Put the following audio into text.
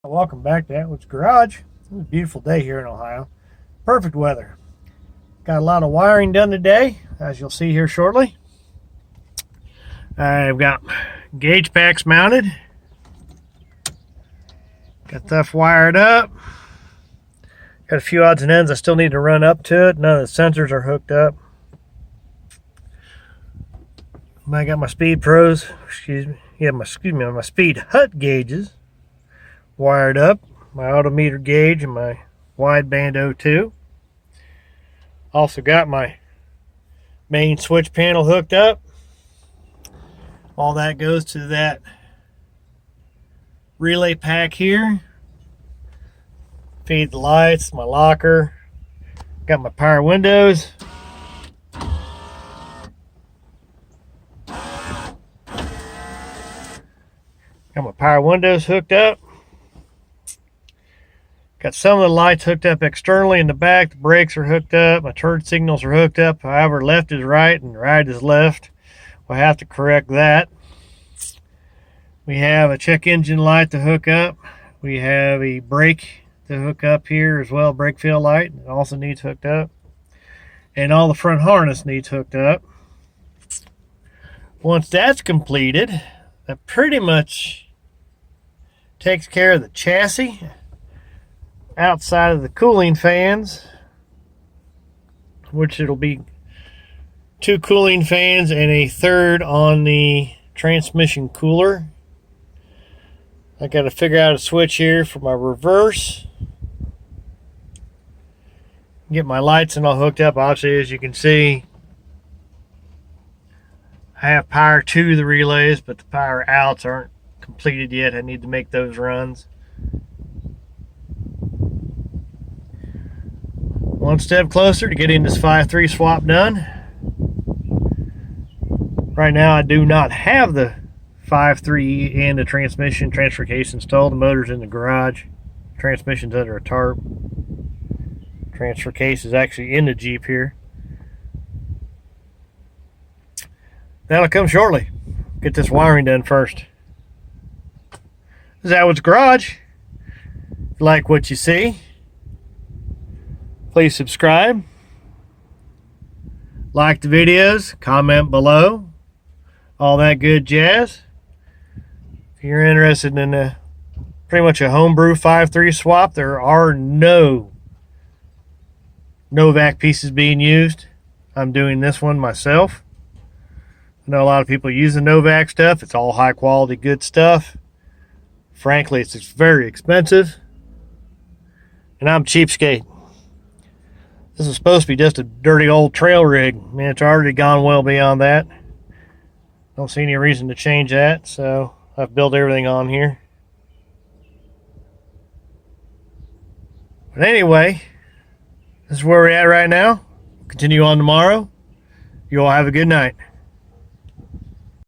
Welcome back to Atwood's Garage. It's a beautiful day here in Ohio. Perfect weather. Got a lot of wiring done today, as you'll see here shortly. I've got gauge packs mounted. Got stuff wired up. Got a few odds and ends I still need to run up to it. None of the sensors are hooked up. I got my Speed Pros, my Speedhut gauges wired up, my odometer gauge and my wideband O2. Also got my main switch panel hooked up. All that goes to that relay pack here. Feed the lights, my locker. Got my power windows. Got my power windows hooked up. Got some of the lights hooked up externally in the back. The brakes are hooked up. My turn signals are hooked up. However, left is right and right is left. We'll have to correct that. We have a check engine light to hook up. We have a brake to hook up here as well. Brake field light. It also needs hooked up. And all the front harness needs hooked up. Once that's completed, that pretty much takes care of the chassis. Outside of the cooling fans, which it'll be 2 cooling fans and a third on the transmission cooler. I got to figure out a switch here for my reverse. Get my lights and all hooked up. Obviously, as you can see, I have power to the relays, but the power outs aren't completed yet. I need to make those runs. One step closer to getting this 5.3 swap done. Right now I do not have the 5.3 and the transfer case installed. The motor's in the garage. Transmission's under a tarp. Transfer case is actually in the Jeep here. That'll come shortly. Get this wiring done first. This is Atwood's Garage. If you like what you see, please subscribe, like the videos, comment below, all that good jazz. If you're interested in pretty much a homebrew 5.3 swap, there are no Novak pieces being used. I'm doing this one myself. I know a lot of people use the Novak stuff. It's all high quality, good stuff. Frankly, it's very expensive, and I'm cheapskate. This is supposed to be just a dirty old trail rig. I mean, it's already gone well beyond that. Don't see any reason to change that, so I've built everything on here. But anyway, this is where we're at right now. Continue on tomorrow. You all have a good night.